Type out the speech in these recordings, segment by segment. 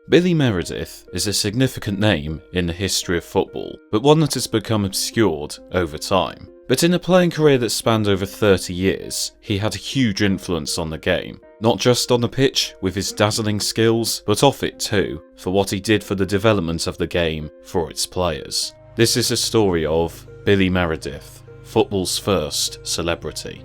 Billy Meredith is a significant name in the history of football, but one that has become obscured over time. But in a playing career that spanned over 30 years, he had a huge influence on the game, not just on the pitch with his dazzling skills, but off it too, for what he did for the development of the game for its players. This is a story of Billy Meredith, football's first celebrity.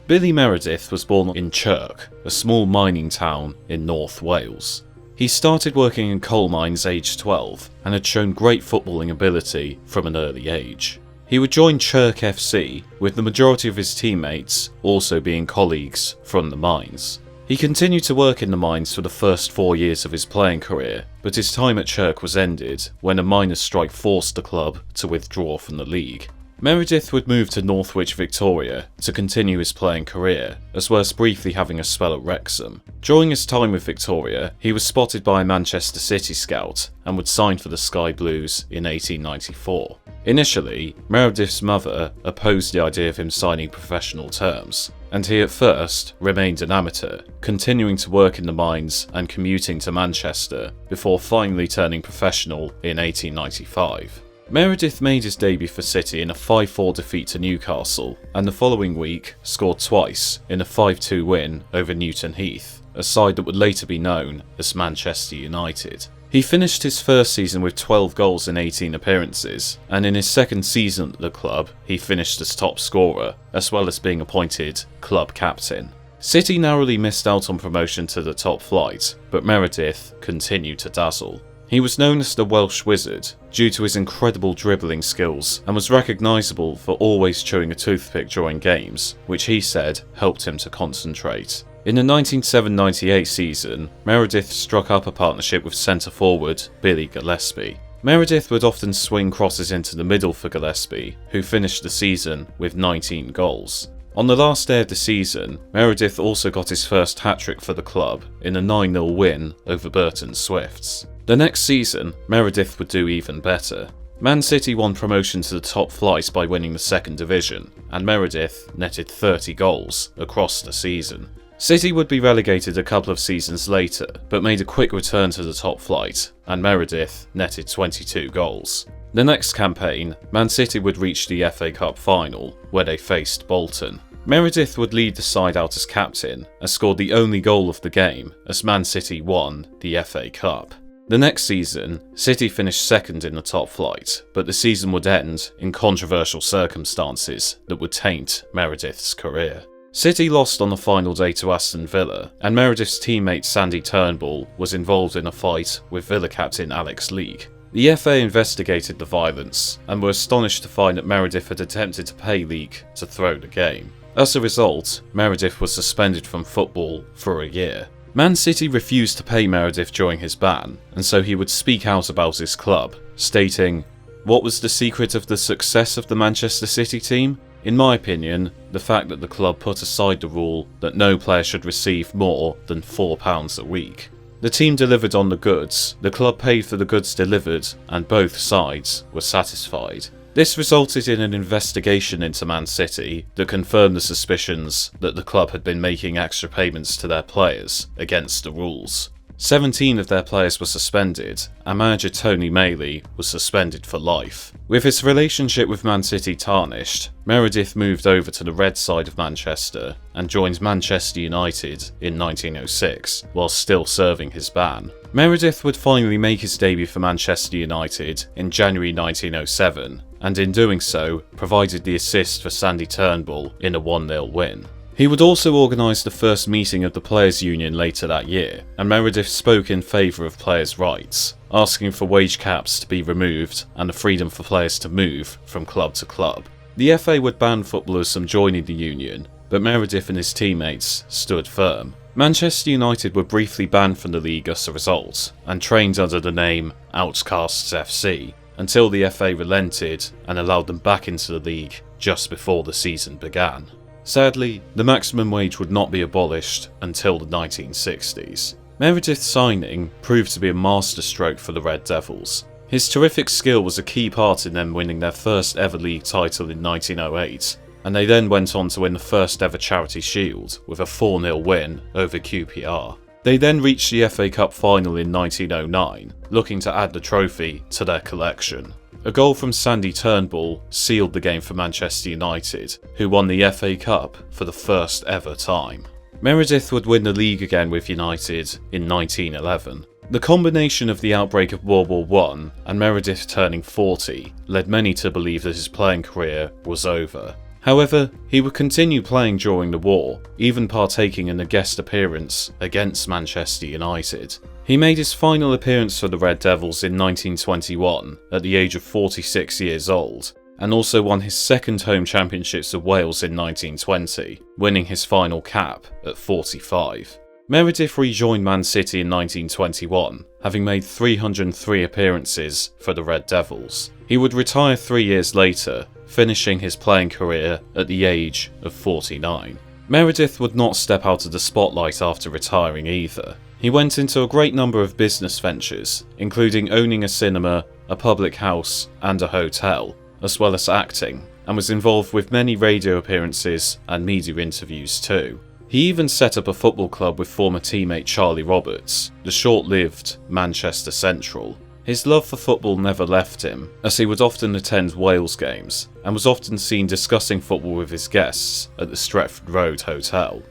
Billy Meredith was born in Chirk, a small mining town in North Wales. He started working in coal mines aged 12 and had shown great footballing ability from an early age. He would join Chirk FC, with the majority of his teammates also being colleagues from the mines. He continued to work in the mines for the first 4 years of his playing career, but his time at Chirk was ended when a miners' strike forced the club to withdraw from the league. Meredith would move to Northwich, Victoria to continue his playing career, as well as briefly having a spell at Wrexham. During his time with Victoria, he was spotted by a Manchester City scout and would sign for the Sky Blues in 1894. Initially, Meredith's mother opposed the idea of him signing professional terms, and he at first remained an amateur, continuing to work in the mines and commuting to Manchester before finally turning professional in 1895. Meredith made his debut for City in a 5-4 defeat to Newcastle, and the following week scored twice in a 5-2 win over Newton Heath, a side that would later be known as Manchester United. He finished his first season with 12 goals in 18 appearances, and in his second season at the club he finished as top scorer, as well as being appointed club captain. City narrowly missed out on promotion to the top flight, but Meredith continued to dazzle. He was known as the Welsh Wizard due to his incredible dribbling skills and was recognisable for always chewing a toothpick during games, which he said helped him to concentrate. In the 1997-98 season, Meredith struck up a partnership with centre-forward Billy Gillespie. Meredith would often swing crosses into the middle for Gillespie, who finished the season with 19 goals. On the last day of the season, Meredith also got his first hat-trick for the club in a 9-0 win over Burton Swifts. The next season, Meredith would do even better. Man City won promotion to the top flight by winning the second division, and Meredith netted 30 goals across the season. City would be relegated a couple of seasons later, but made a quick return to the top flight, and Meredith netted 22 goals. The next campaign, Man City would reach the FA Cup final, where they faced Bolton. Meredith would lead the side out as captain, and scored the only goal of the game as Man City won the FA Cup. The next season, City finished second in the top flight, but the season would end in controversial circumstances that would taint Meredith's career. City lost on the final day to Aston Villa, and Meredith's teammate Sandy Turnbull was involved in a fight with Villa captain Alex Leake. The FA investigated the violence, and were astonished to find that Meredith had attempted to pay Leake to throw the game. As a result, Meredith was suspended from football for a year. Man City refused to pay Meredith during his ban, and so he would speak out about his club, stating, "What was the secret of the success of the Manchester City team? In my opinion, the fact that the club put aside the rule that no player should receive more than £4 a week. The team delivered on the goods, the club paid for the goods delivered, and both sides were satisfied." This resulted in an investigation into Man City that confirmed the suspicions that the club had been making extra payments to their players against the rules. 17 of their players were suspended, and manager Tony Maley was suspended for life. With his relationship with Man City tarnished, Meredith moved over to the red side of Manchester and joined Manchester United in 1906, while still serving his ban. Meredith would finally make his debut for Manchester United in January 1907, and in doing so, provided the assist for Sandy Turnbull in a 1-0 win. He would also organise the first meeting of the Players' Union later that year, and Meredith spoke in favour of players' rights, asking for wage caps to be removed and the freedom for players to move from club to club. The FA would ban footballers from joining the union, but Meredith and his teammates stood firm. Manchester United were briefly banned from the league as a result, and trained under the name Outcasts FC, until the FA relented and allowed them back into the league just before the season began. Sadly, the maximum wage would not be abolished until the 1960s. Meredith's signing proved to be a masterstroke for the Red Devils. His terrific skill was a key part in them winning their first ever league title in 1908, and they then went on to win the first ever Charity Shield with a 4-0 win over QPR. They then reached the FA Cup final in 1909, looking to add the trophy to their collection. A goal from Sandy Turnbull sealed the game for Manchester United, who won the FA Cup for the first ever time. Meredith would win the league again with United in 1911. The combination of the outbreak of World War I and Meredith turning 40 led many to believe that his playing career was over. However, he would continue playing during the war, even partaking in a guest appearance against Manchester United. He made his final appearance for the Red Devils in 1921 at the age of 46 years old, and also won his second home championships of Wales in 1920, winning his final cap at 45. Meredith rejoined Man City in 1921, having made 303 appearances for the Red Devils. He would retire 3 years later, finishing his playing career at the age of 49. Meredith would not step out of the spotlight after retiring either. He went into a great number of business ventures, including owning a cinema, a public house, and a hotel, as well as acting, and was involved with many radio appearances and media interviews too. He even set up a football club with former teammate Charlie Roberts, the short-lived Manchester Central. His love for football never left him, as he would often attend Wales games, and was often seen discussing football with his guests at the Stretford Road Hotel.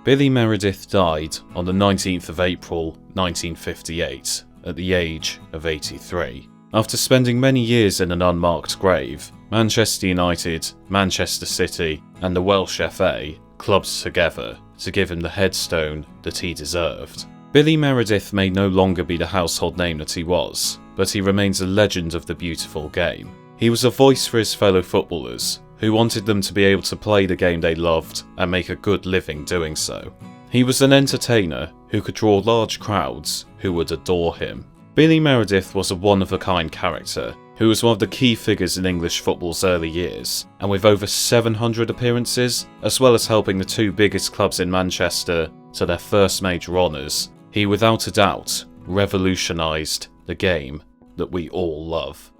Billy Meredith died on the 19th of April 1958 at the age of 83. After spending many years in an unmarked grave, Manchester United, Manchester City and the Welsh FA clubbed together to give him the headstone that he deserved. Billy Meredith may no longer be the household name that he was, but he remains a legend of the beautiful game. He was a voice for his fellow footballers, who wanted them to be able to play the game they loved and make a good living doing so. He was an entertainer who could draw large crowds who would adore him. Billy Meredith was a one-of-a-kind character who was one of the key figures in English football's early years, and with over 700 appearances, as well as helping the two biggest clubs in Manchester to their first major honours, he without a doubt revolutionised the game that we all love.